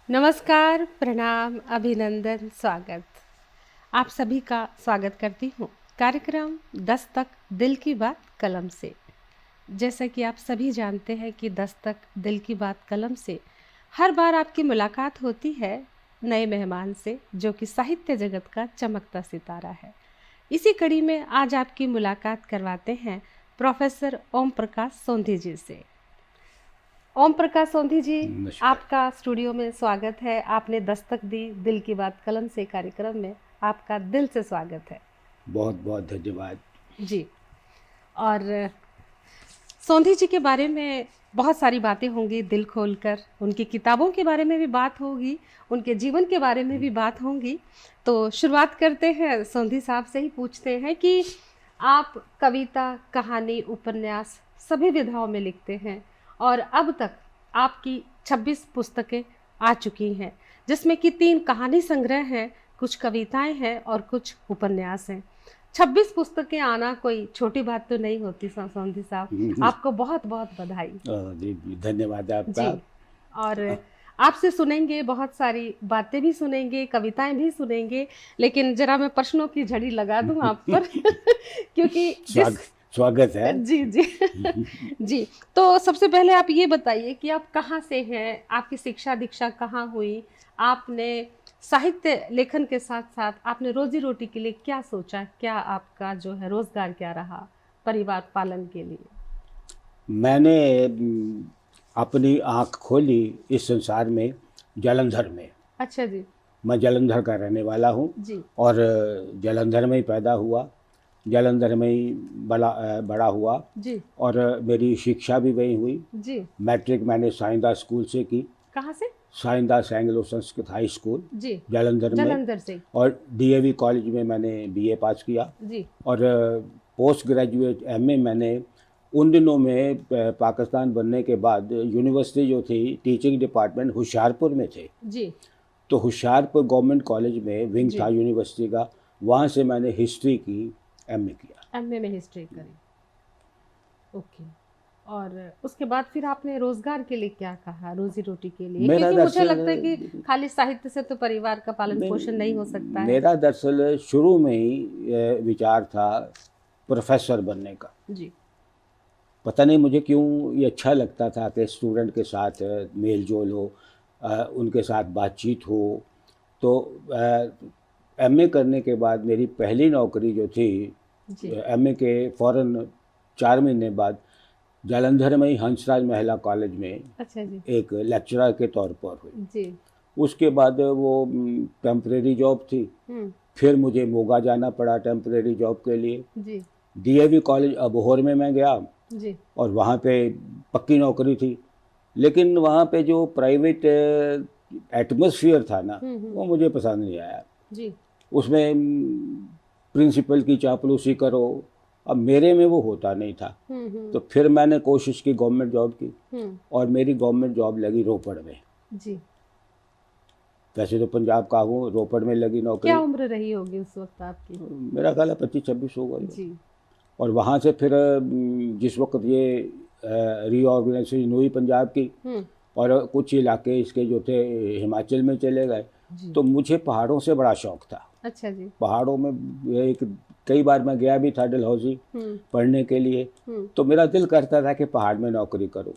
नमस्कार, प्रणाम, अभिनंदन, स्वागत। आप सभी का स्वागत करती हूँ कार्यक्रम दस्तक दिल की बात कलम से। जैसा कि आप सभी जानते हैं कि दस्तक दिल की बात कलम से हर बार आपकी मुलाकात होती है नए मेहमान से, जो कि साहित्य जगत का चमकता सितारा है। इसी कड़ी में आज आपकी मुलाकात करवाते हैं प्रोफेसर ओम प्रकाश सोंधी जी से। ओम प्रकाश सोंधी जी, नमस्कार। आपका स्टूडियो में स्वागत है। आपने दस्तक दी दिल की बात कलम से कार्यक्रम में, आपका दिल से स्वागत है बहुत बहुत धन्यवाद। जी। और सोंधी जी के बारे में बहुत सारी बातें होंगी, दिल खोलकर उनकी किताबों के बारे में भी बात होगी, उनके जीवन के बारे में भी बात होंगी। तो शुरुआत करते हैं, सोंधी साहब से ही पूछते हैं कि आप कविता, कहानी, उपन्यास सभी विधाओं में लिखते हैं और अब तक आपकी 26 पुस्तकें आ चुकी हैं, जिसमें कि 3 कहानी संग्रह हैं, कुछ कविताएं हैं और कुछ उपन्यास हैं। 26 पुस्तकें आना कोई छोटी बात तो नहीं होती सोंधी साहब। आपको बहुत बहुत बधाई जी जी, धन्यवाद आपका। जी। और आपसे सुनेंगे, बहुत सारी बातें भी सुनेंगे, कविताएं भी सुनेंगे, लेकिन जरा मैं प्रश्नों की झड़ी लगा दूं आप पर क्योंकि जिस स्वागत है। जी जी जी। तो सबसे पहले आप ये बताइए कि आप कहाँ से हैं, आपकी शिक्षा दीक्षा कहाँ हुई, आपने साहित्य लेखन के साथ साथ आपने रोजी रोटी के लिए क्या सोचा, क्या आपका जो है रोजगार क्या रहा परिवार पालन के लिए? मैंने अपनी आँख खोली इस संसार में जालंधर में। अच्छा जी। मैं जालंधर का रहने वाला हूँ जी और जालंधर में ही पैदा हुआ, जालंधर में ही बड़ा हुआ जी और मेरी शिक्षा भी वहीं हुई। जी। मैट्रिक मैंने साईदास स्कूल से की, कहाँ से? Saidas Anglo Sanskrit high school ji, Jalandhar में, जालंधर से। और डीएवी कॉलेज में मैंने बीए पास किया जी और पोस्ट ग्रेजुएट एमए मैंने उन दिनों में पाकिस्तान बनने के बाद यूनिवर्सिटी जो थी, टीचिंग डिपार्टमेंट होशियारपुर में थे, जी तो होशियारपुर गवर्नमेंट कॉलेज में विंग जी। था यूनिवर्सिटी का, वहाँ से मैंने हिस्ट्री की, एमए किया। एमए में हिस्ट्री करी। ओके। और उसके बाद फिर आपने रोजगार के लिए क्या कहा, रोजी रोटी के लिए? मेरा क्योंकि मुझे लगता है दरअसल कि खाली साहित्य से तो परिवार का पालन पोषण नहीं हो सकता है। मेरा दरअसल शुरू में ही विचार था प्रोफेसर बनने का। जी पता नहीं मुझे क्यों ये अच्छा लगता था कि स्टूडेंट के साथ मेल जोल हो, उनके साथ बातचीत हो। तो एमए करने के बाद मेरी पहली नौकरी जो थी, जी। एमए के फ़ौरन 4 महीने बाद जालंधर में ही हंसराज महिला कॉलेज में अच्छा जी। एक लेक्चरर के तौर पर हुई। जी। उसके बाद वो टेम्परेरी जॉब थी, फिर मुझे मोगा जाना पड़ा टेम्परेरी जॉब के लिए। जी डीएवी कॉलेज अबोहर में मैं गया जी और वहाँ पे पक्की नौकरी थी, लेकिन वहाँ पे जो प्राइवेट एटमॉस्फेयर था ना, वो मुझे पसंद नहीं आया। जी उसमें प्रिंसिपल की चापलूसी करो, अब मेरे में वो होता नहीं था। तो फिर मैंने कोशिश की, गवर्नमेंट जॉब की और मेरी गवर्नमेंट जॉब लगी रोपड़ में। जी। वैसे तो पंजाब का हूँ, रोपड़ में लगी नौकरी। क्या उम्र रही होगी उस वक्त आपकी? मेरा ख्याल है 25-26 होगा जी और वहाँ से फिर जिस वक्त ये रीऑर्गेनाइजेशन हुई पंजाब की और कुछ इलाके इसके जो थे हिमाचल में चले गए, तो मुझे पहाड़ों से बड़ा शौक था। अच्छा जी। पहाड़ों में एक कई बार मैं गया भी था डलहौजी पढ़ने के लिए, तो मेरा दिल करता था कि पहाड़ में नौकरी करूं।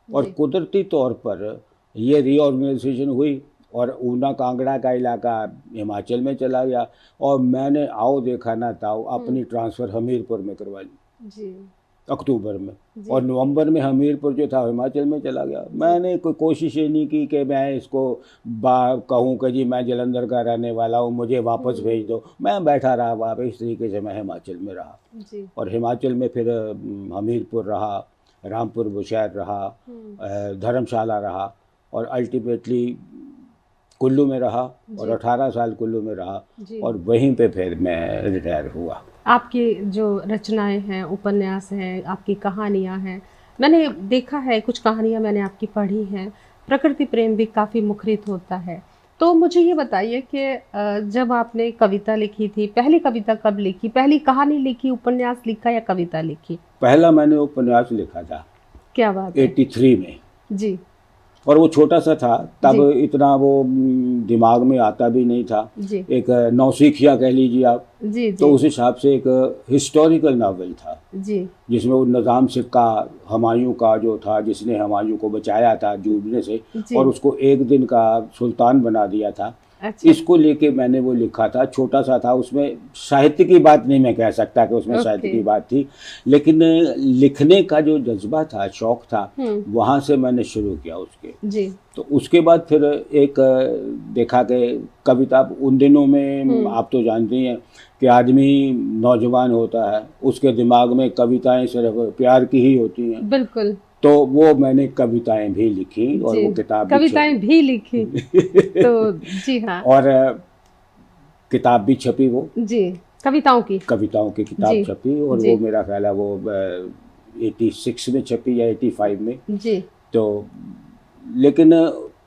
और कुदरती तौर पर ये रीऑर्गेनाइजेशन हुई और ऊना कांगड़ा का इलाका हिमाचल में चला गया और मैंने आओ देखा ना ताओ अपनी ट्रांसफ़र हमीरपुर में करवा ली जी अक्टूबर में, और नवंबर में हमीरपुर जो था हिमाचल में चला गया। मैंने कोई कोशिश ही नहीं की कि मैं इसको कहूँ कि जी मैं जलंधर का रहने वाला हूँ, मुझे वापस भेज दो। मैं बैठा रहा वहाँ पे, इस तरीके से मैं हिमाचल में रहा जी और हिमाचल में फिर हमीरपुर रहा, रामपुर बुशहर रहा, धर्मशाला रहा और अल्टीमेटली कुल्लू में रहा और 18 साल कुल्लू में रहा और वहीं पे फिर मैं रिटायर हुआ। आपकी जो रचनाएं हैं, उपन्यास हैं, आपकी कहानियां हैं, मैंने देखा है, कुछ कहानियां मैंने आपकी पढ़ी हैं। प्रकृति प्रेम भी काफ़ी मुखरित होता है। तो मुझे ये बताइए कि जब आपने कविता लिखी थी, पहली कविता कब लिखी, पहली कहानी लिखी, उपन्यास लिखा या कविता लिखी? पहला मैंने उपन्यास लिखा था क्या बात है। 83 में जी और वो छोटा सा था तब, जी। इतना वो दिमाग में आता भी नहीं था। जी एक नौसिखिया कह लीजिए आप। जी तो जी उस हिसाब से एक हिस्टोरिकल नावल था, जी जिसमें वो निज़ाम सिक्का हुमायूं का जो था, जिसने हुमायूं को बचाया था डूबने से जी। और उसको एक दिन का सुल्तान बना दिया था, अच्छा। इसको लेके मैंने वो लिखा था। छोटा सा था, उसमें साहित्य की बात नहीं मैं कह सकता कि उसमें साहित्य ओके। की बात थी, लेकिन लिखने का जो जज्बा था, शौक था, वहाँ से मैंने शुरू किया उसके। जी। तो उसके बाद फिर एक देखा कि कविता उन दिनों में आप तो जानती हैं कि आदमी नौजवान होता है, उसके दिमाग में कविताएं सिर्फ प्यार की ही होती हैं। बिल्कुल। तो वो मैंने कविताएं भी लिखी और जी, वो किताब भी कविताएं भी लिखी। तो जी हाँ। और किताब भी छपी, वो जी, कविताओं की। कविताओं की किताब जी छपी और जी वो मेरा ख्याल है वो 86 में छपी या 85 में। जी तो लेकिन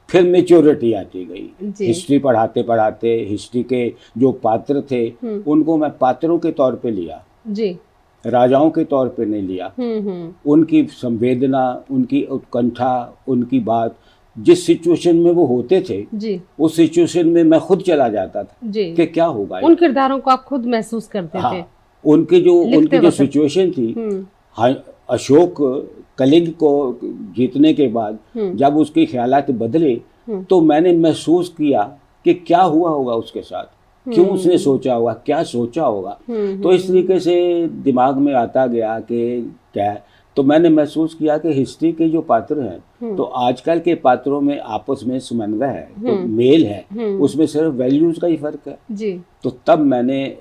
फिर मेच्योरिटी आती गई। जी। हिस्ट्री पढ़ाते पढ़ाते हिस्ट्री के जो पात्र थे उनको मैं पात्रों के तौर पे लिया, जी। राजाओं के तौर पे नहीं लिया। उनकी संवेदना, उनकी उत्कंठा, उनकी बात, जिस सिचुएशन में वो होते थे जी उस सिचुएशन में मैं खुद चला जाता था जी। कि क्या होगा। उन किरदारों को आप खुद महसूस करते थे हाँ, उनकी लिखते जो वक्त। सिचुएशन थी, हाँ, अशोक कलिंग को जीतने के बाद जब उसके ख्यालात बदले तो मैंने महसूस किया कि क्या हुआ होगा उसके साथ, क्यों उसने सोचा होगा, क्या सोचा होगा। तो इस तरीके से दिमाग में आता गया कि क्या, तो मैंने महसूस किया कि हिस्ट्री के जो पात्र हैं तो आजकल के पात्रों में आपस में समन्वय है, तो मेल है, उसमें सिर्फ वैल्यूज का ही फर्क है जी। तो तब मैंने,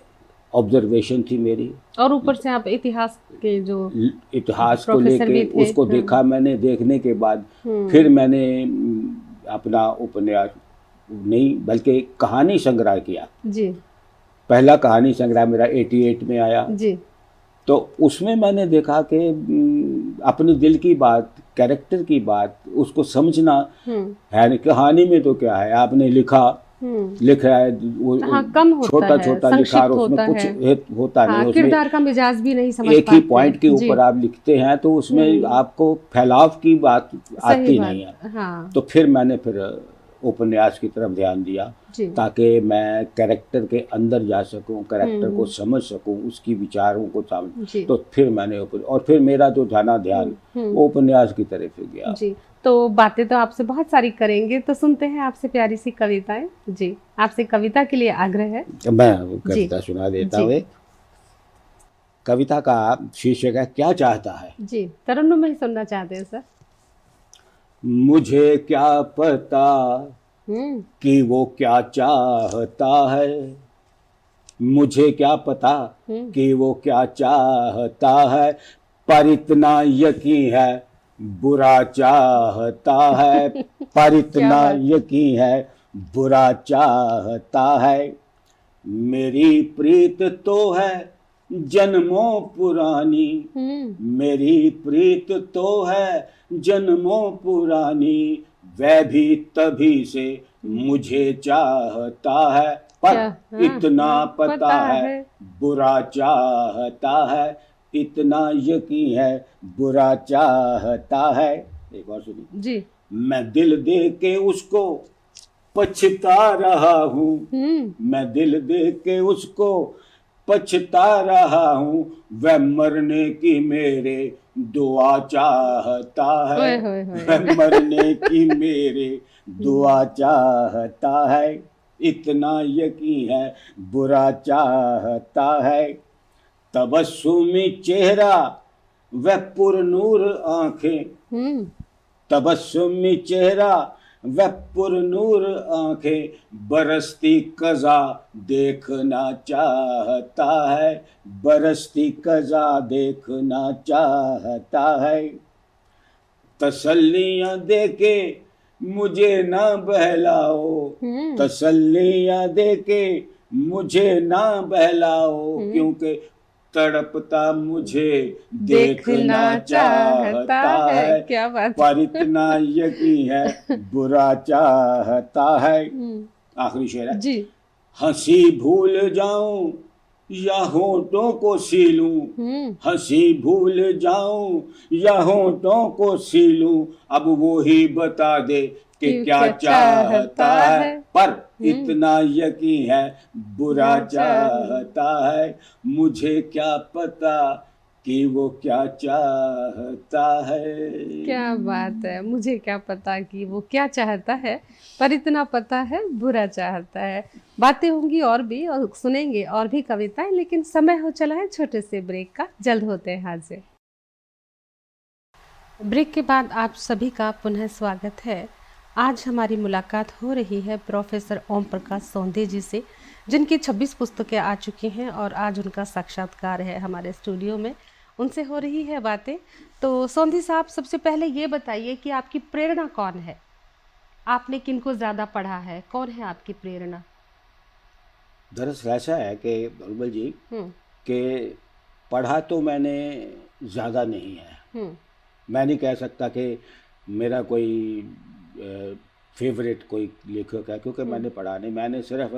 ऑब्जर्वेशन थी मेरी, और ऊपर से आप इतिहास के जो इतिहास को प्रोफेसर भी लेके थे। उसको देखा मैंने। देखने के बाद फिर मैंने अपना उपन्यास नहीं बल्कि कहानी संग्रह किया। जी पहला कहानी संग्रह मेरा 88 में आया। जी तो उसमें मैंने देखा कि अपने दिल की बात, कैरेक्टर की बात, उसको समझना है। कहानी में तो क्या है, आपने लिखा है, वो हाँ, कम होता छोटा है, छोटा लिखा और संक्षिप्त उसमें होता कुछ है। होता हाँ, नहीं, उसमें किरदार का मिजाज भी नहीं समझ एक ही पाते। पॉइंट के जी, ऊपर आप लिखते हैं तो उसमें आपको फैलाव की बात सही आती बात। नहीं है। हाँ तो फिर मैंने उपन्यास की तरफ ध्यान दिया जी ताकि मैं कैरेक्टर के अंदर जा सकूं, कैरेक्टर को समझ सकूं, उसकी विचारों को समझ। जी तो फिर मैंने और फिर मेरा जो ध्यान वो उपन्यास की तरफ गया। जी। तो बातें तो आपसे बहुत सारी करेंगे, तो सुनते हैं आपसे प्यारी सी कविताएं। जी, आपसे कविता के लिए आग्रह है। मैं कविता सुना देता हूँ। कविता का शीर्षक है क्या चाहता है। जी, तरन्नुम में ही सुनना चाहते हैं सर। मुझे क्या पता कि वो क्या चाहता है, मुझे क्या पता कि वो क्या चाहता है, पर इतना यकीन है बुरा चाहता है, पर इतना यकीन है बुरा चाहता है। मेरी प्रीत तो है जन्मों पुरानी, मेरी प्रीत तो है जन्मों पुरानी, वह भी तभी से मुझे चाहता है, पर इतना पता है बुरा चाहता है, इतना यकीन है बुरा चाहता है। एक और सुनिए जी। मैं दिल दे के उसको पछता रहा हूँ, मैं दिल दे के उसको पछता रहा हूँ, वह मरने की मेरे दुआ चाहता है, वह मरने की मेरे दुआ चाहता है, इतना यकीन है बुरा चाहता है। तबस्सुमी चेहरा वह पुरनूर आंखें, तबस्सुमी चेहरा वह पुरनूर आंखें, बरसती कज़ा देखना चाहता है, बरसती कज़ा देखना चाहता है। तसल्लियां देके मुझे ना बहलाओ, तसल्लियां देके मुझे ना बहलाओ, क्योंकि तड़पता मुझे देखना चाहता है, क्या बात। पर इतना यकीन है बुरा चाहता है। आखिरी शेर है। जी। हंसी भूल जाऊं या होठों को सीलूं, हंसी भूल जाऊं, या होठों को सीलूं, अब वो ही बता दे कि क्या चाहता है, पर इतना यकीन है बुरा चाहता है, मुझे क्या पता कि वो क्या चाहता है। क्या बात है, मुझे क्या पता कि वो क्या चाहता है, पर इतना पता है बुरा चाहता है। बातें होंगी और भी, और सुनेंगे और भी कविताएं, लेकिन समय हो चला है छोटे से ब्रेक का। जल्द होते हैं हाजिर। ब्रेक के बाद आप सभी का पुनः स्वागत है। आज हमारी मुलाकात हो रही है प्रोफेसर ओम प्रकाश सोंधे जी से, जिनकी 26 पुस्तकें आ चुकी हैं और आज उनका साक्षात्कार है हमारे स्टूडियो में। उनसे हो रही है बातें। तो सोंधे साहब, सबसे पहले ये बताइए कि आपकी प्रेरणा कौन है? आपने किनको ज़्यादा पढ़ा है? कौन है आपकी प्रेरणा? दरअसल ऐसा है कि उर्मिल जी कि पढ़ा तो मैंने ज़्यादा नहीं है। मैं नहीं कह सकता कि मेरा कोई फेवरेट कोई लेखक है, क्योंकि मैंने पढ़ा नहीं। मैंने सिर्फ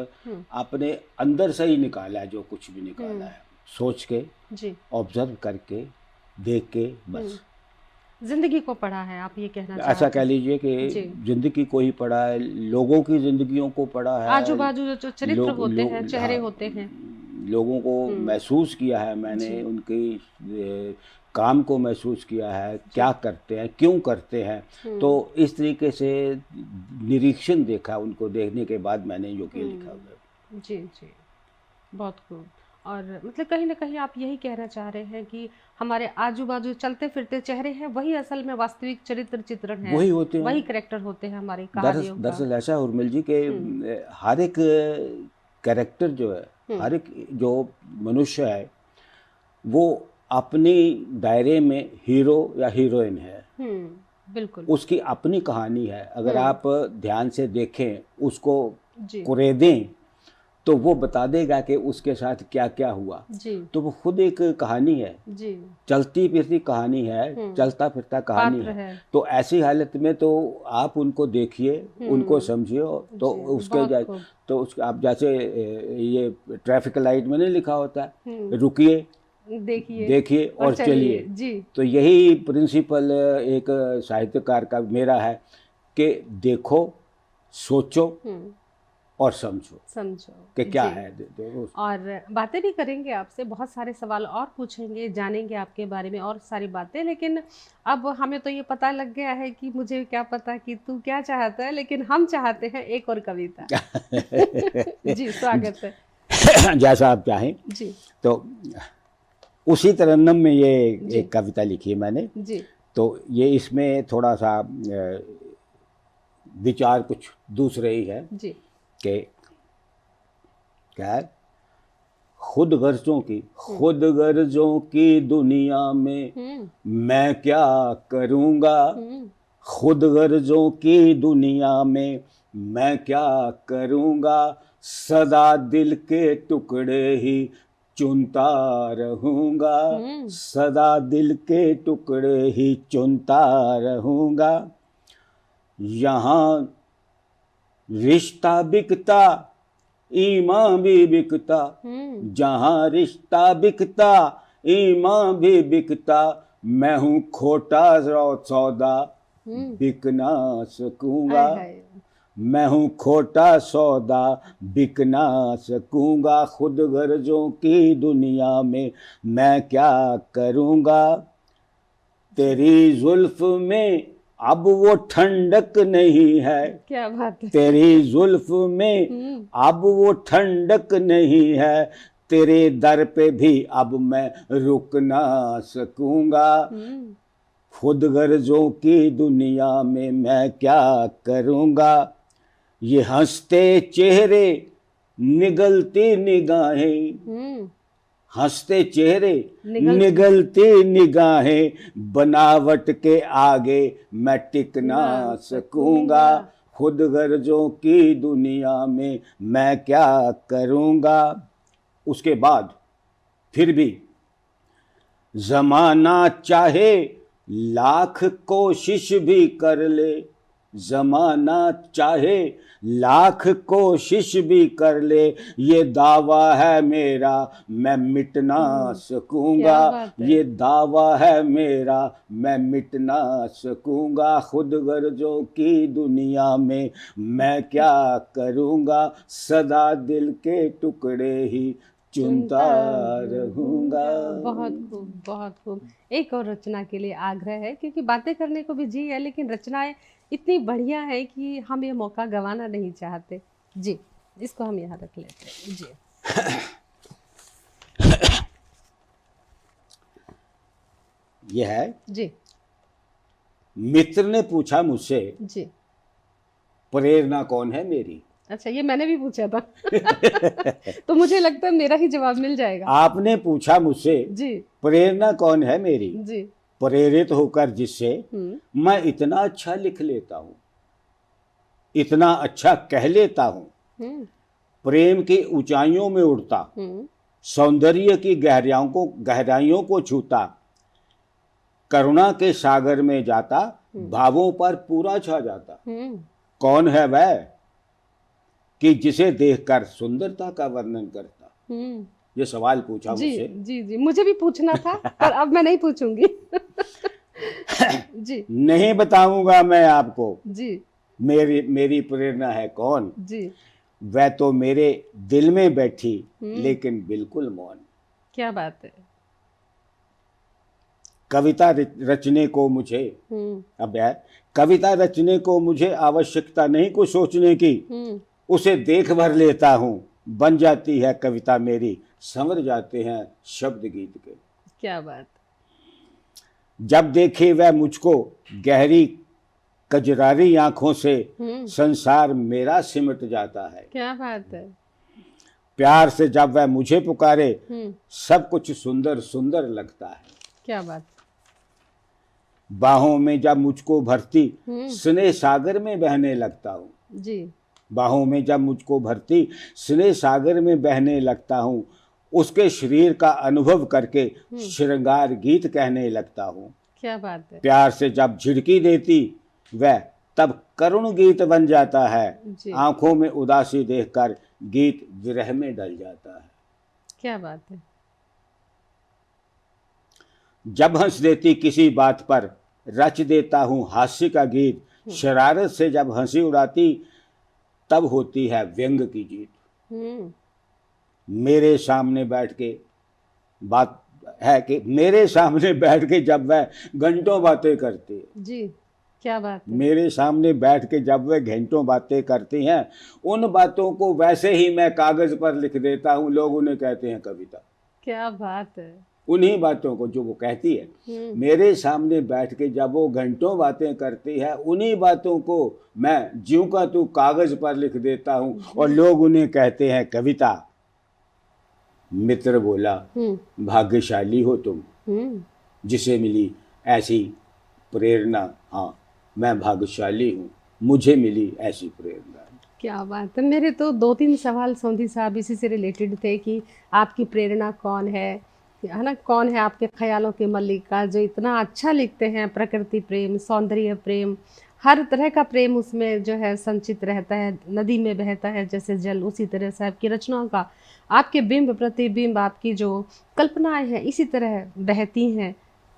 अपने अंदर से ही निकाला है, जो कुछ भी निकाला है, सोच के, ऑब्जर्व करके, देख के, बस। जिंदगी को पढ़ा है, आप ये कहना चाहते हैं? ऐसा कह लीजिए कि जिंदगी को ही पढ़ा है, लोगों की जिंदगियों को पढ़ा है, आजू बाजू जो चरित्र होते हैं, चेहरे होते हैं, लोगों को महसूस किया है मैंने, उनकी काम को महसूस किया है, क्या करते हैं, क्यों करते हैं। तो इस तरीके से निरीक्षण देखा, उनको देखने के बाद मैंने योग्य लिखा हुआ। जी जी, बहुत खूब। और मतलब कहीं ना कहीं आप यही कहना चाह रहे हैं कि हमारे आजू बाजू चलते फिरते चेहरे हैं, वही असल में वास्तविक चरित्र चित्रण है, वही होते हैं, वही कैरेक्टर होते हैं हमारे कहानियों का। दरअसल ऐसा उर्मिल जी के हर एक कैरेक्टर जो है, हर एक जो मनुष्य है, वो अपनी दायरे में हीरो या हीरोइन है। बिल्कुल, उसकी अपनी कहानी है। अगर आप ध्यान से देखें, उसको कुरेदें, तो वो बता देगा कि उसके साथ क्या क्या हुआ। तो वो खुद एक कहानी है, चलती फिरती कहानी है, चलता फिरता कहानी है। तो ऐसी हालत में तो आप उनको देखिए, उनको समझिए, तो उसके तो आप जैसे ये ट्रैफिक लाइट में नहीं लिखा होता है, रुकिए, देखिए और चलिए। तो यही प्रिंसिपल एक साहित्यकार का मेरा है कि देखो, सोचो और समझो कि क्या है। और बातें भी करेंगे आपसे, बहुत सारे सवाल और पूछेंगे, जानेंगे आपके बारे में और सारी बातें। लेकिन अब हमें तो ये पता लग गया है कि मुझे क्या पता कि तू क्या चाहता है, लेकिन हम चाहते हैं एक और कविता। जी, स्वागत है। जैसा आप चाहें जी। तो उसी तरन्नुम में ये एक कविता लिखी है मैंने जी। तो ये इसमें थोड़ा सा विचार कुछ दूसरे ही है जी। कि क्या है, खुद गर्जों की दुनिया में मैं क्या करूँगा, खुद गर्जों की दुनिया में मैं क्या करूँगा, सदा दिल के टुकड़े ही चुनता रहूँगा, सदा दिल के टुकड़े ही चुनता रहूँगा। यहाँ रिश्ता बिकता, ईमान भी बिकता, जहाँ रिश्ता बिकता, ईमान भी बिकता, मैं हूँ खोटा सौदा, बिक ना सकूँगा, मैं हूँ खोटा सौदा, बिक ना सकूँगा, खुद गर्जों की दुनिया में मैं क्या करूँगा। तेरी जुल्फ में अब वो ठंडक नहीं है, क्या बात है, तेरी जुल्फ में अब वो ठंडक नहीं है, तेरे दर पे भी अब मैं रुक ना सकूँगा, खुद गर्जों की दुनिया में मैं क्या करूँगा। ये हंसते चेहरे, निगलती निगाहें, हंसते चेहरे, निगलती निगाहें, बनावट के आगे मैं टिक ना सकूँगा, खुद गर्जों की दुनिया में मैं क्या करूँगा। उसके बाद फिर भी ज़माना चाहे लाख कोशिश भी कर ले, जमाना चाहे लाख कोशिश भी कर ले, ये दावा है मेरा मैं मिट ना सकूंगा, क्या बात है। ये दावा है मेरा मैं मिट ना सकूंगा, खुद गर्जों की दुनिया में मैं क्या करूंगा, सदा दिल के टुकड़े ही चुनता रहूंगा। बहुत खूब, बहुत खूब। एक और रचना के लिए आग्रह है, क्योंकि बातें करने को भी जी है, लेकिन रचनाएं इतनी बढ़िया है कि हम ये मौका गंवाना नहीं चाहते। जी, इसको हम यहाँ रख लेते हैं। जी, यह है, जी, मित्र ने पूछा मुझसे जी। प्रेरणा कौन है मेरी। अच्छा, ये मैंने भी पूछा था। तो मुझे लगता है मेरा ही जवाब मिल जाएगा। आपने पूछा मुझसे जी, प्रेरणा कौन है मेरी, जी। प्रेरित होकर जिससे मैं इतना अच्छा लिख लेता हूँ, इतना अच्छा कह लेता हूँ, हम्म, प्रेम की ऊंचाइयों में उड़ता, सौंदर्य की गहराइयों को छूता, करुणा के सागर में जाता, भावों पर पूरा छा जाता। कौन है वह कि जिसे देखकर सुंदरता का वर्णन करता। ये सवाल पूछा जी, मुझसे। जी, जी। मुझे भी पूछना था, पर अब मैं नहीं पूछूंगी। जी, नहीं बताऊंगा मैं आपको जी, मेरी प्रेरणा है कौन। जी। वह तो मेरे दिल में बैठी लेकिन बिल्कुल मौन। क्या बात है। कविता रचने को मुझे अब है कविता रचने को मुझे आवश्यकता नहीं कुछ सोचने की, उसे देख भर लेता हूँ, बन जाती है कविता मेरी, संवर जाते हैं शब्द गीत के। क्या बात। जब देखे वह मुझको गहरी कजरारी आंखों से, संसार मेरा सिमट जाता है। क्या बात है। प्यार से जब वह मुझे पुकारे, सब कुछ सुंदर सुंदर लगता है। क्या बात। बाहों में जब मुझको भरती, स्नेह सागर में बहने लगता हूँ। जी। बाहों में जब मुझको भरती, स्नेह सागर में बहने लगता हूँ, उसके शरीर का अनुभव करके श्रृंगार गीत कहने लगता हूँ। क्या बात है। प्यार से जब झिड़की देती वह, तब करुण गीत बन जाता है। आंखों में उदासी देखकर गीत विरह में डल जाता है। क्या बात है। जब हंस देती किसी बात पर, रच देता हूँ हास्य का गीत। शरारत से जब हंसी उड़ाती, तब होती है व्यंग की जीत। मेरे सामने बैठ के बात है कि मेरे सामने बैठ के जब वह घंटों बातें करती है। जी, क्या बात है। मेरे सामने बैठ के जब वह घंटों बातें करती हैं, उन बातों को वैसे ही मैं कागज पर लिख देता हूँ, लोग उन्हें कहते हैं कविता। क्या बात है। उन्हीं बातों को जो वो कहती है, मेरे सामने बैठ के जब वो घंटों बातें करती है, उन्हीं बातों को मैं ज्यों का तू कागज पर लिख देता हूँ और लोग उन्हें कहते हैं कविता। मित्र बोला, भाग्यशाली हो तुम जिसे मिली ऐसी प्रेरणा। हाँ, मैं भाग्यशाली हूँ, मुझे मिली ऐसी प्रेरणा। क्या बात है। मेरे तो 2-3 सवाल सोंधी साहब इसी से रिलेटेड थे कि आपकी प्रेरणा कौन है ना, कौन है आपके ख्यालों के मल्लिका जो इतना अच्छा लिखते हैं। प्रकृति प्रेम, सौंदर्य प्रेम, हर तरह का प्रेम उसमें जो है संचित रहता है, नदी में बहता है जैसे जल, उसी तरह से आपकी रचनाओं का, आपके बिंब प्रतिबिंब, आपकी जो कल्पनाएं हैं इसी तरह बहती हैं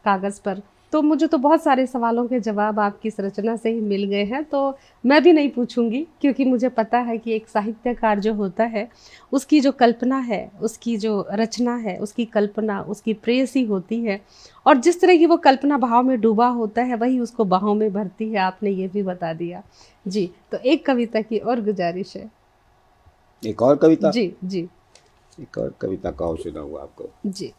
कागज़ पर। तो मुझे तो बहुत सारे सवालों के जवाब आपकी इस रचना से ही मिल गए हैं, तो मैं भी नहीं पूछूंगी, क्योंकि मुझे पता है कि एक साहित्यकार जो होता है उसकी जो कल्पना है, उसकी जो रचना है, उसकी कल्पना उसकी प्रेयसी होती है, और जिस तरह की वो कल्पना भाव में डूबा होता है वही उसको बाहों में भरती है। आपने ये भी बता दिया। जी, तो एक कविता की और गुजारिश है। एक और कविता? जी, जी। एक और कविता कहो सुनाऊँ आपको। जी।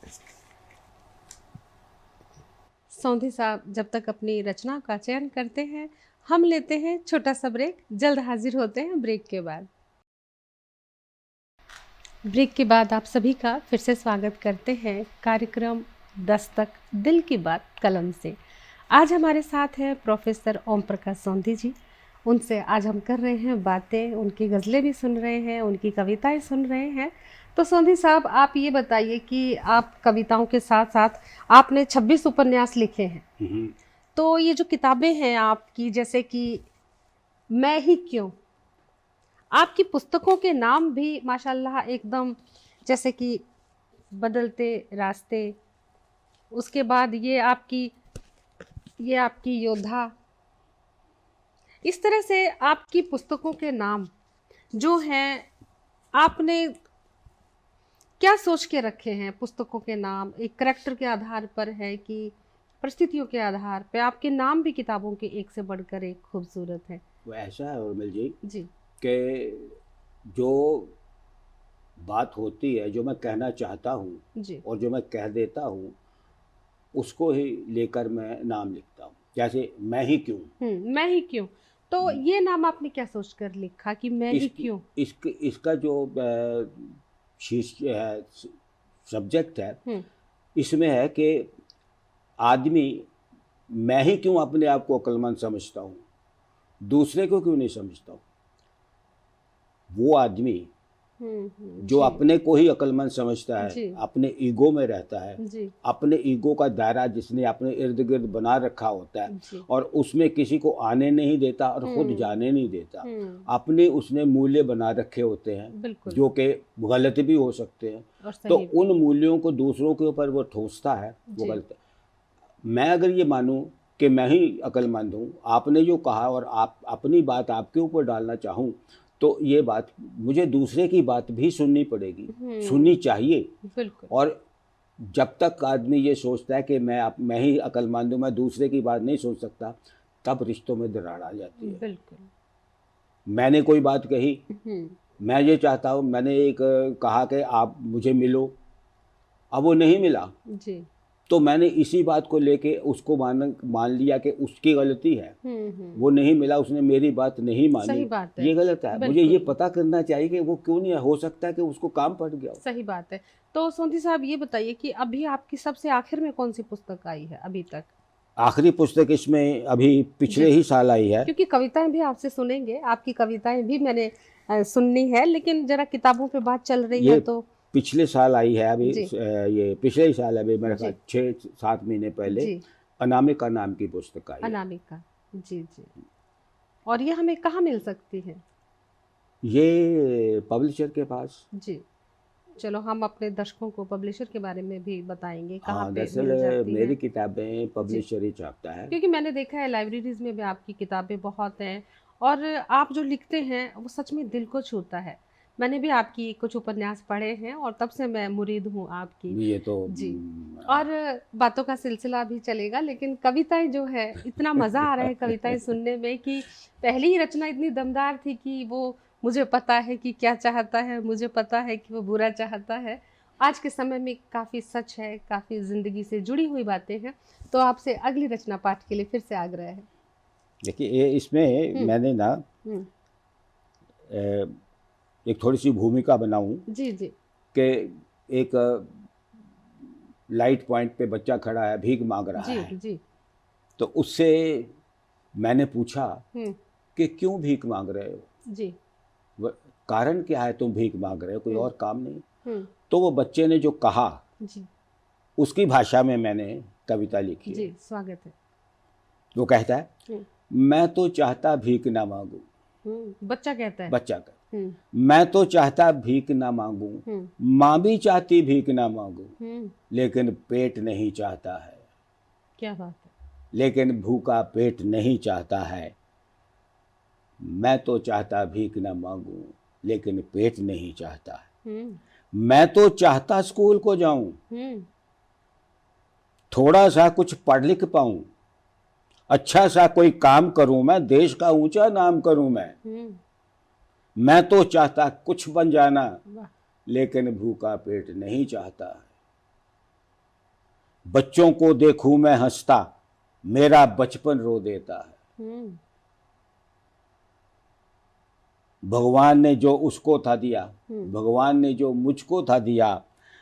सौंधी साहब जब तक अपनी रचना का चयन करते हैं, हम लेते हैं छोटा सा ब्रेक। जल्द हाजिर होते हैं ब्रेक के बाद। ब्रेक के बाद आप सभी का फिर से स्वागत करते हैं कार्यक्रम दस्तक दिल की बात कलम से। आज हमारे साथ हैं प्रोफेसर ओम प्रकाश सौंधी जी। उनसे आज हम कर रहे हैं बातें, उनकी गज़लें भी सुन रहे हैं, उनकी कविताएं सुन रहे हैं। तो सौंधी साहब, आप ये बताइए कि आप कविताओं के साथ साथ आपने 26 उपन्यास लिखे हैं। तो ये जो किताबें हैं आपकी, जैसे कि मैं ही क्यों। आपकी पुस्तकों के नाम भी माशाल्लाह एकदम, जैसे कि बदलते रास्ते, उसके बाद ये आपकी योद्धा, इस तरह से आपकी पुस्तकों के नाम जो हैं, आपने क्या सोच के रखे हैं? पुस्तकों के नाम एक करैक्टर के आधार पर है कि परिस्थितियों के आधार पे? आपके नाम भी किताबों के एक से बढ़कर एक खूबसूरत है। वो ऐसा है उर्मिल जी जी कि जो बात होती है, जो मैं कहना चाहता हूँ जी। और जो मैं कह देता हूँ, उसको ही लेकर मैं नाम लिखता हूँ। जैसे मैं ही क्यों, मैं ही क्यों। तो ये नाम आपने क्या सोचकर लिखा कि मैं ही क्यों? इसका जो शीर्ष है, सब्जेक्ट है, हम्म इसमें है कि आदमी, मैं ही क्यों अपने आप को अक्लमंद समझता हूँ, दूसरे को क्यों नहीं समझता हूँ। वो आदमी जो जी अपने को ही अक्लमंद समझता है, जी अपने ईगो में रहता है, जी अपने ईगो का दायरा जिसने अपने इर्द गिर्द बना रखा होता है जी। और उसमें किसी को आने नहीं देता और खुद जाने नहीं देता, अपने उसने मूल्य बना रखे होते हैं बिल्कुल। जो कि गलत भी हो सकते हैं। और तो सही भी। उन मूल्यों को दूसरों के ऊपर वो ठोसता है, वो जी गलत है। मैं अगर ये मानूं कि मैं ही अक्लमंद हूँ, आपने जो कहा और आप अपनी बात आपके ऊपर डालना चाहूँ, तो ये बात मुझे दूसरे की बात भी सुननी पड़ेगी, सुननी चाहिए। बिल्कुल। और जब तक आदमी ये सोचता है कि मैं ही अक्लमंद हूँ, मैं दूसरे की बात नहीं सुन सकता, तब रिश्तों में दरार आ जाती है। बिल्कुल। मैंने कोई बात कही, मैं ये चाहता हूँ, मैंने एक कहा कि आप मुझे मिलो, अब वो नहीं मिला, जी। तो मैंने इसी बात को लेके उसको मान लिया कि उसकी गलती है, वो नहीं मिला, उसने मेरी बात नहीं मानी, सही बात है। ये गलत है। मुझे ये पता करना चाहिए कि वो क्यों नहीं, हो सकता है कि उसको काम पड़ गया हो। सही बात है। तो सोंधी साहब ये बताइए कि अभी आपकी सबसे आखिर में कौन सी पुस्तक आई है अभी तक? आखिरी पुस्तक इसमें अभी पिछले ही साल आई है। क्योंकि कविताएं भी आपसे सुनेंगे, आपकी कविताएं भी मैंने सुननी है, लेकिन जरा किताबों पे बात चल रही है तो। पिछले साल आई है अभी, जी ये पिछले ही साल, अभी मेरे जी ख्याल 6-7 महीने पहले जी। अनामिका नाम की पुस्तक आई है। अनामिका। जी जी। और ये हमें कहाँ मिल सकती है? ये पब्लिशर के पास। जी। चलो, हम अपने दर्शकों को पब्लिशर के बारे में भी बताएंगे, कहाँ हाँ, पे दरअसल मिल जाती मेरी है। किताबें पब्लिशर ही छापता है। क्योंकि मैंने देखा है लाइब्रेरीज में भी आपकी किताबें बहुत हैं, और आप जो लिखते हैं वो सच में दिल को छूता है। मैंने भी आपकी कुछ उपन्यास पढ़े हैं और तब से मैं मुरीद हूँ आपकी। ये तो जी। और बातों का सिलसिला भी चलेगा, लेकिन कविताएं जो है, इतना मज़ा आ रहा है कविताएं सुनने में कि पहली ही रचना इतनी दमदार थी कि वो मुझे पता है कि क्या चाहता है, मुझे पता है कि वो बुरा चाहता है। आज के समय में काफ़ी सच है, काफ़ी ज़िंदगी से जुड़ी हुई बातें हैं। तो आपसे अगली रचना पाठ के लिए फिर से आग्रह है। देखिए, ये इसमें मैंने ना एक थोड़ी सी भूमिका बनाऊं जी जी कि एक लाइट पॉइंट पे बच्चा खड़ा है, भीख मांग रहा जी है। जी। तो उससे मैंने पूछा कि क्यों भीख मांग रहे हो, जी कारण क्या है तुम भीख मांग रहे हो, कोई और काम नहीं। तो वो बच्चे ने जो कहा, जी उसकी भाषा में मैंने कविता लिखी है। जी, स्वागत है। वो कहता है, मैं तो चाहता भीख ना मांगू। बच्चा कहता है। बच्चा कहता, मैं तो चाहता भीख ना मांगू, माँ भी चाहती भीख ना मांगू, लेकिन पेट नहीं चाहता है। क्या बात है। लेकिन भूखा पेट नहीं चाहता है। मैं तो चाहता भीख ना मांगू, लेकिन पेट नहीं चाहता है। मैं तो चाहता स्कूल को जाऊं, थोड़ा सा कुछ पढ़ लिख पाऊं, अच्छा सा कोई काम करूं, मैं देश का ऊंचा नाम करूं। मैं तो चाहता कुछ बन जाना, लेकिन भूखा पेट नहीं चाहता है। बच्चों को देखूं मैं हंसता, मेरा बचपन रो देता है। भगवान ने जो उसको था दिया, भगवान ने जो मुझको था दिया,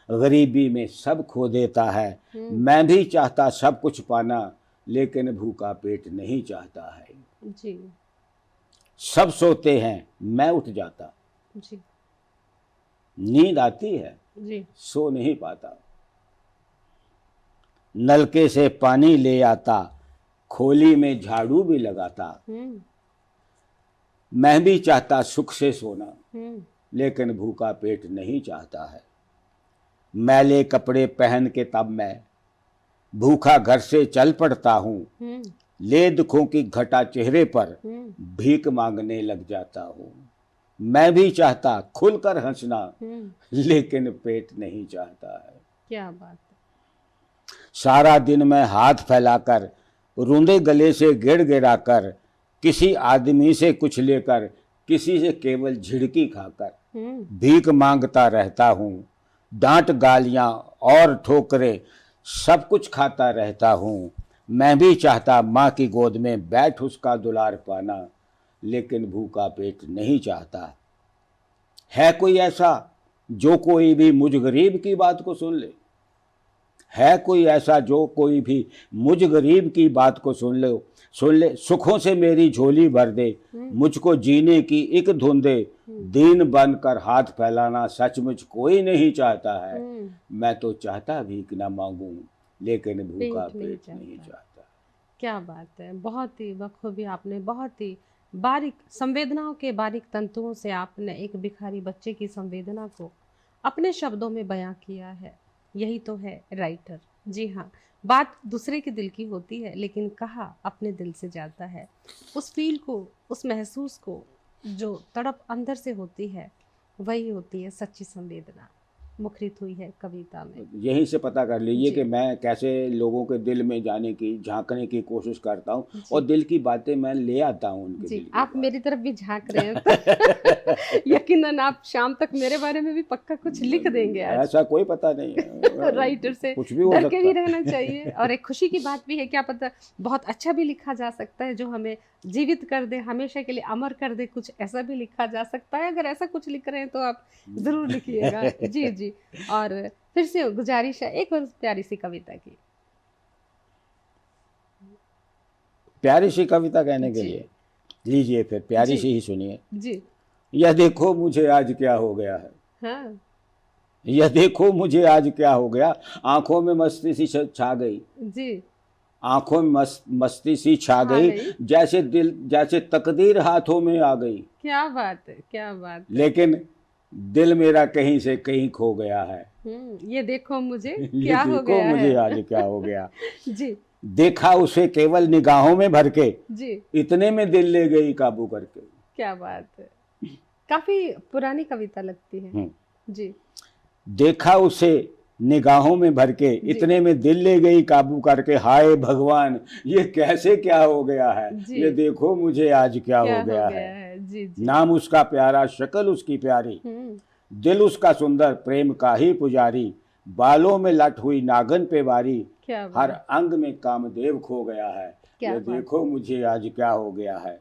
गरीबी में सब खो देता है। मैं भी चाहता सब कुछ पाना, लेकिन भूखा पेट नहीं चाहता है। जी सब सोते हैं, मैं उठ जाता, जी। नींद आती है, जी सो नहीं पाता। नलके से पानी ले आता, खोली में झाड़ू भी लगाता, मैं भी चाहता सुख से सोना, लेकिन भूखा पेट नहीं चाहता है। मैले कपड़े पहन के तब मैं भूखा घर से चल पड़ता हूँ, ले दुखों की घटा चेहरे पर भीख मांगने लग जाता हूँ। मैं भी चाहता खुलकर हंसना, लेकिन पेट नहीं चाहता है। क्या बात है। सारा दिन मैं हाथ फैलाकर, रूंधे गले से गिड़गिड़ा कर, किसी आदमी से कुछ लेकर, किसी से केवल झिड़की खाकर भीख मांगता रहता हूँ। डांट गालियां और ठोकरे सब कुछ खाता रहता हूँ। मैं भी चाहता माँ की गोद में बैठ उसका दुलार पाना, लेकिन भूखा पेट नहीं चाहता। है कोई ऐसा जो कोई भी मुझ गरीब की बात को सुन ले? है कोई ऐसा जो कोई भी मुझ गरीब की बात को सुन ले, सुखों से मेरी झोली भर दे, मुझको जीने की एक धुन दे। दीन बनकर हाथ फैलाना सचमुच कोई नहीं चाहता है। मैं तो चाहता भीख ना मांगूं, लेकिन भूखा पेट नहीं चाहता। क्या बात है, बहुत ही बखूबी आपने, बहुत ही बारीक संवेदनाओं के बारीक तंतुओं से आपने एक भिखारी बच्चे की संवेदना को अपने शब्दों में बयां किया है। यही तो है राइटर। जी हाँ, बात दूसरे के दिल की होती है, लेकिन कहा अपने दिल से जाता है। उस फील को, उस महसूस को, जो तड़प अंदर से होती है, वही होती है सच्ची संवेदना, मुखरित हुई है कविता में। यहीं से पता कर लीजिए कि मैं कैसे लोगों के दिल में जाने की, झांकने की कोशिश करता हूँ, और दिल की बातें मैं ले आता हूँ उनके दिल की। आप मेरी तरफ भी झांक रहे हैं तो यकीनन आप शाम तक मेरे बारे में भी पक्का कुछ लिख देंगे आज। ऐसा कोई पता नहीं है। राइटर से कुछ भी हो डर सकता के भी रहना चाहिए, और एक खुशी की बात भी है, क्या पता बहुत अच्छा भी लिखा जा सकता है जो हमें जीवित कर दे, हमेशा के लिए अमर कर दे। कुछ ऐसा भी लिखा जा सकता है। अगर ऐसा कुछ लिख रहे हैं तो आप जरूर लिखिएगा। जी जी। और फिर से गुजारिश है एक और प्यारी सी कविता की। प्यारी सी कविता कहने के लिए लीजिए, फिर प्यारी सी ही सुनिए। जी। यह देखो मुझे आज क्या हो गया है। हाँ। यह देखो मुझे आज क्या हो गया, आंखों में मस्ती सी छा गई। जी। आंखों में मस्ती सी छा गई, जैसे तकदीर हाथों में आ गई। क्या बात है, क्या बात है। लेकिन दिल मेरा कहीं से कहीं खो गया है। ये देखो मुझे क्या हो गया है। मुझे आज क्या हो गया। जी। देखा उसे केवल निगाहों में भर के, जी, इतने में दिल ले गई काबू करके। क्या बात है, काफी पुरानी कविता लगती है। जी। देखा उसे निगाहों में भर के, इतने में दिल ले गई काबू करके। हाय भगवान, ये कैसे क्या हो गया है। ये देखो मुझे आज क्या हो गया है। जी। नाम उसका प्यारा, शक्ल उसकी प्यारी, दिल उसका सुंदर, प्रेम का ही पुजारी। बालों में लट हुई नागन पे वारी, हर अंग में कामदेव खो गया है। ये देखो मुझे आज क्या हो गया है।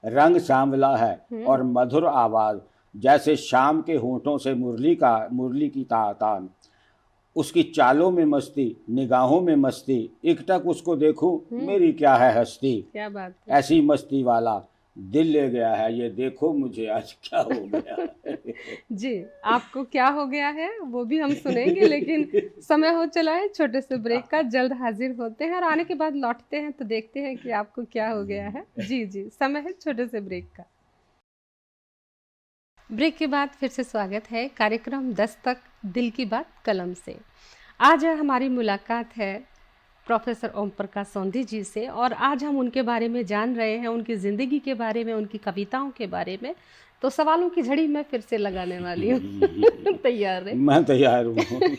रंग सांवला है और मधुर आवाज, जैसे शाम के होठों से मुरली की तान। उसकी चालों में मस्ती, निगाहों में मस्ती, एकटक उसको देखूं मेरी क्या है हस्ती। क्या बात है। ऐसी मस्ती वाला दिल ले गया है, ये देखो मुझे आज क्या हो गया है। जी, आपको क्या हो गया है वो भी हम सुनेंगे, लेकिन समय हो चला है छोटे से ब्रेक का। जल्द हाजिर होते हैं और आने के बाद लौटते हैं तो देखते हैं कि आपको क्या हो गया है। जी जी, समय है छोटे से ब्रेक का। ब्रेक के बाद फिर से स्वागत है कार्यक्रम दस्तक दिल की बात कलम से। आज हमारी मुलाकात है प्रोफेसर ओम प्रकाश सोंधी जी से, और आज हम उनके बारे में जान रहे हैं, उनकी ज़िंदगी के बारे में, उनकी कविताओं के बारे में। तो सवालों की झड़ी मैं फिर से लगाने वाली हूँ। तैयार है? मैं तैयार हूँ।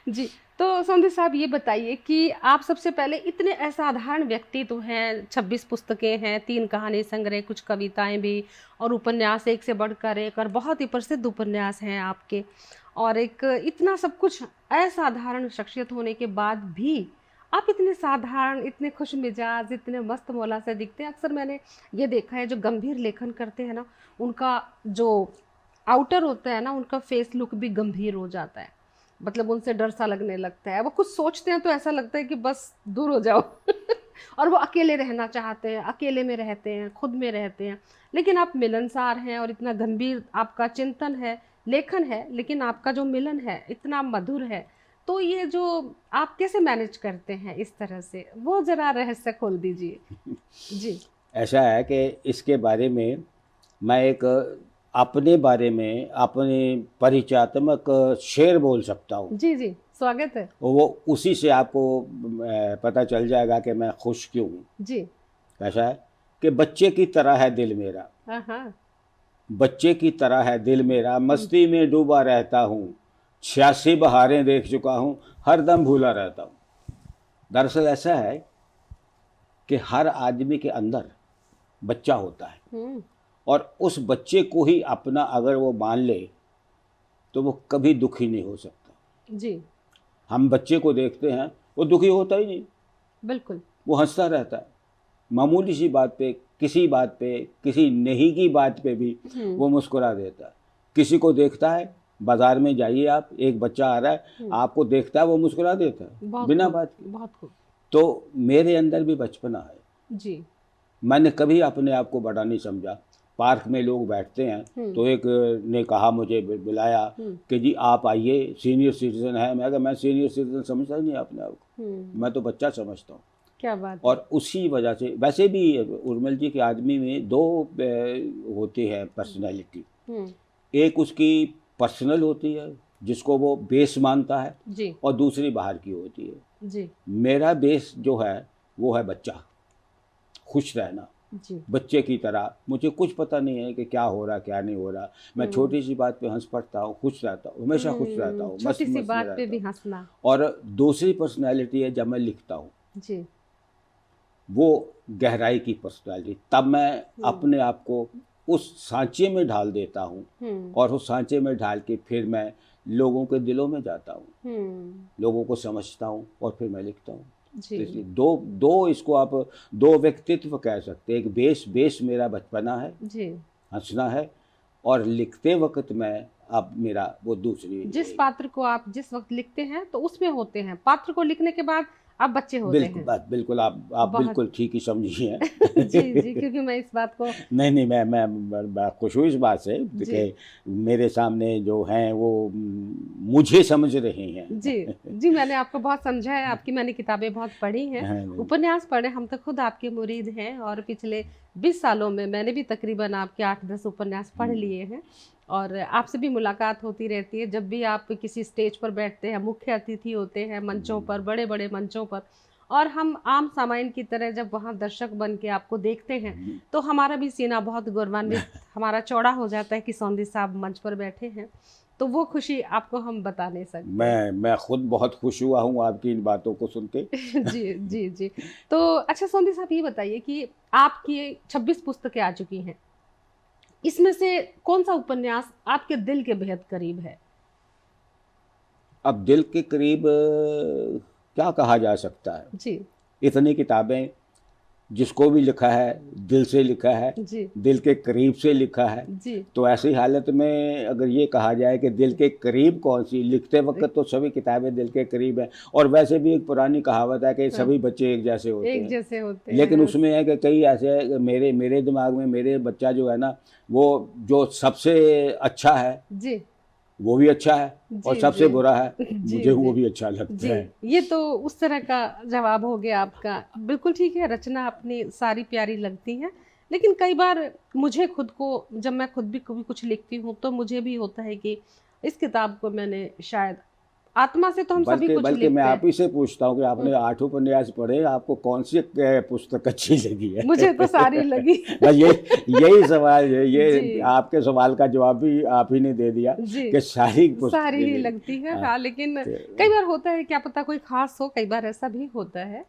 जी, तो सोंधी साहब ये बताइए कि आप सबसे पहले इतने असाधारण व्यक्ति तो हैं, 26 पुस्तकें हैं, 3 कहानी संग्रह, कुछ कविताएं भी, और उपन्यास एक से बढ़कर एक, और बहुत ही प्रसिद्ध उपन्यास हैं आपके, और एक इतना सब कुछ असाधारण शख्सियत होने के बाद भी आप इतने साधारण, इतने खुश मिजाज, इतने मस्त मौला से दिखते हैं। अक्सर मैंने ये देखा है जो गंभीर लेखन करते हैं ना, उनका जो आउटर होता है ना, उनका फेस लुक भी गंभीर हो जाता है। मतलब उनसे डर सा लगने लगता है। वो कुछ सोचते हैं तो ऐसा लगता है कि बस दूर हो जाओ। और वो अकेले रहना चाहते हैं, अकेले में रहते हैं, खुद में रहते हैं। लेकिन आप मिलनसार हैं और इतना गंभीर आपका चिंतन है, लेखन है, लेकिन आपका जो मिलन है इतना मधुर है। तो ये जो आप कैसे मैनेज करते हैं इस तरह से, वो जरा रहस्य खोल दीजिए। जी। ऐसा है कि इसके बारे में मैं एक अपने बारे में अपने परिचयात्मक शेर बोल सकता हूँ। जी जी, स्वागत है। वो उसी से आपको पता चल जाएगा कि मैं खुश क्यों हूँ। जी। कैसा है कि बच्चे की तरह है दिल मेरा, हाँ हाँ। बच्चे की तरह है दिल मेरा, मस्ती में डूबा रहता हूँ, 86 बहारें देख चुका हूँ, हरदम भूला रहता हूँ। दरअसल ऐसा है कि हर आदमी के अंदर बच्चा होता है, हम्म। और उस बच्चे को ही अपना अगर वो मान ले तो वो कभी दुखी नहीं हो सकता। जी हम बच्चे को देखते हैं, वो दुखी होता ही नहीं, बिल्कुल। वो हंसता रहता है। मामूली सी बात पे, किसी बात पे, किसी नहीं की बात पे भी वो मुस्कुरा देता है। किसी को देखता है, बाजार में जाइए आप, एक बच्चा आ रहा है, आपको देखता है, वो मुस्कुरा देता है बहुत बिना खूब, बात के। बहुत खूब। तो मेरे अंदर भी बचपना है। जी। मैंने कभी अपने आप को बड़ा नहीं समझा। पार्क में लोग बैठते हैं तो एक ने कहा, मुझे बुलाया कि जी आप आइए, सीनियर सिटीजन है। मैं कहा मैं सीनियर सिटीजन समझता ही नहीं अपने आप को, मैं तो बच्चा समझता हूँ। क्या बात है। और उसी वजह से वैसे भी उर्मिल जी के आदमी में दो होती है पर्सनैलिटी। एक उसकी पर्सनल होती है जिसको वो बेस मानता है, जी और दूसरी बाहर की होती है। जी मेरा बेस जो है वो है बच्चा, खुश रहना, जी। बच्चे की तरह। मुझे कुछ पता नहीं है कि क्या हो रहा क्या नहीं हो रहा। मैं छोटी सी बात पे हंस पड़ता हूँ, खुश रहता हूँ, हमेशा खुश रहता हूँ, मस्त छोटी सी मस्त में बात पे रहता भी हूँ। हंसना। और दूसरी पर्सनैलिटी है जब मैं लिखता हूँ, जी। वो गहराई की पर्सनैलिटी। तब मैं अपने आप को उस सांचे में ढाल देता हूँ, और उस सांचे में ढाल के फिर मैं लोगों के दिलों में जाता हूँ, लोगों को समझता हूँ, और फिर मैं लिखता हूँ। जी तो इसलिए दो इसको आप दो व्यक्तित्व कह सकते हैं। एक बेस मेरा बचपना है, जी। हंसना है, और लिखते वक्त मैं अब मेरा वो दूसरी। जिस पात्र को आप जिस वक्त लिखते हैं तो उसमें होते हैं, पात्र को लिखने के बाद आप बच्चे होते बिल्कुल हैं। बात, बिल्कुल आप बहुत। बिल्कुल ठीक ही समझी हैं। जी जी, क्योंकि मैं इस बात को। नहीं नहीं, मैं खुश हूँ इस बात से जी कि मेरे सामने जो हैं वो मुझे समझ रहे हैं। जी जी, मैंने आपको बहुत समझा है, आपकी मैंने किताबें बहुत पढ़ी हैं, हाँ, उपन्यास पढ़े, हम तो खुद आपके मुरीद हैं, और पिछले 20 सालों में मैंने भी तकरीबन आपके 8-10 उपन्यास पढ़ लिए हैं, और आपसे भी मुलाकात होती रहती है। जब भी आप किसी स्टेज पर बैठते हैं, मुख्य अतिथि होते हैं मंचों पर, बड़े बड़े मंचों पर, और हम आम सामाइन की तरह जब वहाँ दर्शक बन के आपको देखते हैं तो हमारा भी सीना बहुत गौरवान्वित, हमारा चौड़ा हो जाता है कि सौंधी साहब मंच पर बैठे हैं। तो वो खुशी आपको हम बता नहीं सकते। मैं खुद बहुत खुश हुआ हूँ आपकी इन बातों को सुन के। जी जी जी। तो अच्छा सौंधी साहब, ये बताइए कि आपकी 26 पुस्तकें आ चुकी हैं, इसमें से कौन सा उपन्यास आपके दिल के बेहद करीब है? अब दिल के करीब क्या कहा जा सकता है। जी इतनी किताबें, जिसको भी लिखा है दिल से लिखा है, जी दिल के करीब से लिखा है। जी। तो ऐसी हालत में अगर ये कहा जाए कि दिल के करीब कौन सी, लिखते वक्त तो सभी किताबें दिल के करीब हैं। और वैसे भी एक पुरानी कहावत है कि सभी बच्चे एक जैसे होते एक हैं। जैसे होते लेकिन हैं। उसमें है कि कई ऐसे मेरे दिमाग में मेरे बच्चा जो है ना, वो जो सबसे अच्छा है जी वो भी अच्छा है, और जी सबसे जी बुरा है जी मुझे वो जी भी अच्छा लगता जी। है। ये तो उस तरह का जवाब हो गया आपका। बिल्कुल ठीक है, रचना अपनी सारी प्यारी लगती है, लेकिन कई बार मुझे खुद को, जब मैं खुद भी कभी कुछ लिखती हूँ तो मुझे भी होता है कि इस किताब को मैंने शायद, आत्मा से तो हम सभी कुछ बल्कि मैं लिखते आप हैं। ही से पूछता हूँ कि आपने 8 उपन्यास पढ़े, आपको कौन सी पुस्तक अच्छी लगी है? मुझे तो सारी लगी। बस यही सवाल है, ये जी आपके सवाल का जवाब भी आप ही ने दे दिया जी, कि सारी सारी पुस्तकें ही लगती है। हाँ, हाँ, लेकिन तो कई बार होता है, क्या पता कोई खास हो, कई बार ऐसा भी होता है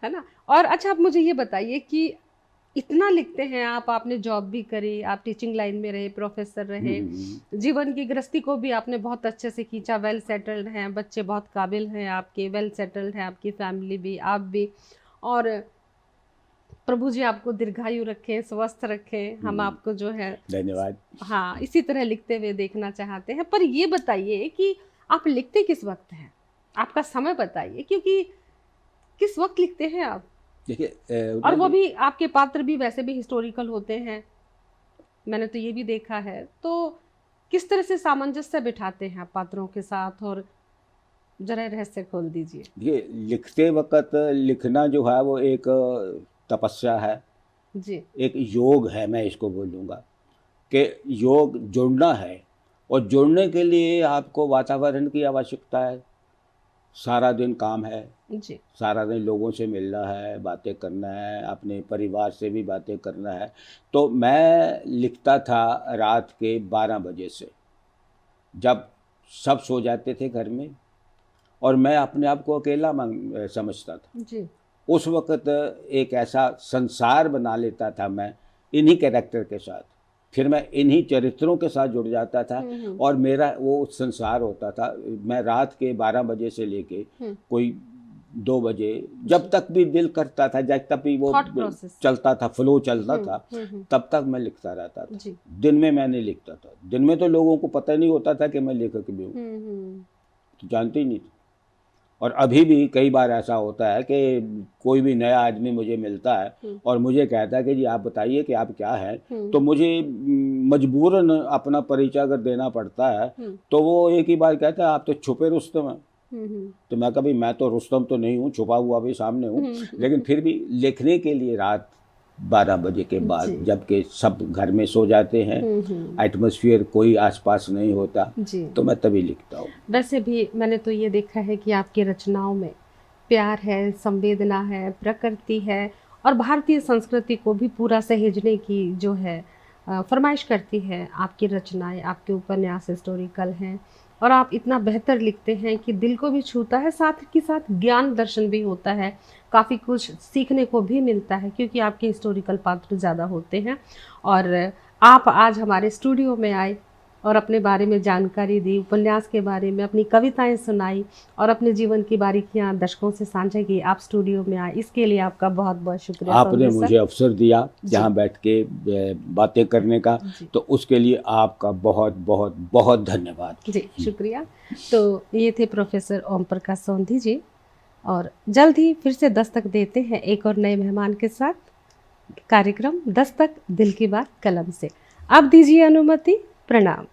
ना। और अच्छा, आप मुझे ये बताइए कि इतना लिखते हैं आप, आपने जॉब भी करी, आप टीचिंग लाइन में रहे, प्रोफेसर रहे, जीवन की गृहस्थी को भी आपने बहुत अच्छे से खींचा, वेल सेटल्ड हैं, बच्चे बहुत काबिल हैं आपके, वेल सेटल्ड है आपकी फैमिली भी, आप भी, और प्रभु जी आपको दीर्घायु रखें, स्वस्थ रखें, हम आपको जो है धन्यवाद। हाँ इसी तरह लिखते हुए देखना चाहते हैं। पर ये बताइए कि आप लिखते किस वक्त हैं, आपका समय बताइए, क्योंकि किस वक्त लिखते हैं आप? देखिए और वो भी आपके पात्र भी वैसे भी हिस्टोरिकल होते हैं, मैंने तो ये भी देखा है। तो किस तरह से सामंजस्य बिठाते हैं आप पात्रों के साथ, और जरा रहस्य खोल दीजिए। ये लिखते वक्त लिखना जो है वो एक तपस्या है, जी एक योग है, मैं इसको बोलूँगा। कि योग जुड़ना है, और जुड़ने के लिए आपको वातावरण की आवश्यकता है। सारा दिन काम है, जी। सारा दिन लोगों से मिलना है, बातें करना है, अपने परिवार से भी बातें करना है। तो मैं लिखता था रात के 12 बजे से, जब सब सो जाते थे घर में, और मैं अपने आप को अकेला समझता था। जी। उस वक़्त एक ऐसा संसार बना लेता था मैं इन्हीं कैरेक्टर के साथ, फिर मैं इन्हीं चरित्रों के साथ जुड़ जाता था, और मेरा वो संसार होता था। मैं रात के 12 बजे से लेके कोई 2 बजे, जब तक भी दिल करता था, जब तक भी वो Thought process। चलता था, फ्लो चलता था, तब तक मैं लिखता रहता था। जी। दिन में मैं नहीं लिखता था। दिन में तो लोगों को पता नहीं होता था कि मैं लेखक भी हूँ, तो जानते ही नहीं थे। और अभी भी कई बार ऐसा होता है कि कोई भी नया आदमी मुझे मिलता है और मुझे कहता है कि जी आप बताइए कि आप क्या हैं, तो मुझे मजबूरन अपना परिचय अगर देना पड़ता है, तो वो एक ही बार कहता है आप तो छुपे रुस्तम हैं। तो मैं कभी, मैं तो रुस्तम तो नहीं हूँ, छुपा हुआ भी सामने हूँ, लेकिन फिर भी लिखने के लिए रात 12 बजे के बाद, जबकि सब घर में सो जाते हैं, एटमॉस्फेयर कोई आसपास नहीं होता, तो मैं तभी लिखता हूँ। वैसे भी मैंने तो ये देखा है कि आपकी रचनाओं में प्यार है, संवेदना है, प्रकृति है, और भारतीय संस्कृति को भी पूरा सहेजने की जो है फरमाइश करती है आपकी रचनाएं। आपके उपन्यास हिस्टोरिकल हैं, और आप इतना बेहतर लिखते हैं कि दिल को भी छूता है, साथ ही साथ ज्ञान दर्शन भी होता है, काफ़ी कुछ सीखने को भी मिलता है, क्योंकि आपके हिस्टोरिकल पात्र ज़्यादा होते हैं। और आप आज हमारे स्टूडियो में आए और अपने बारे में जानकारी दी, उपन्यास के बारे में अपनी कविताएं सुनाई, और अपने जीवन की बारीकियां दर्शकों से साझा की। आप स्टूडियो में आए, इसके लिए आपका बहुत बहुत शुक्रिया। आपने मुझे अवसर दिया जहां बैठ के बातें करने का, तो उसके लिए आपका बहुत बहुत बहुत धन्यवाद। जी, शुक्रिया। तो ये थे प्रोफेसर ओम प्रकाश सोंधी जी, और जल्द ही फिर से दस्तक देते हैं एक और नए मेहमान के साथ। कार्यक्रम दस्तक दिल की बात कलम से। अब दीजिए अनुमति। प्रणाम।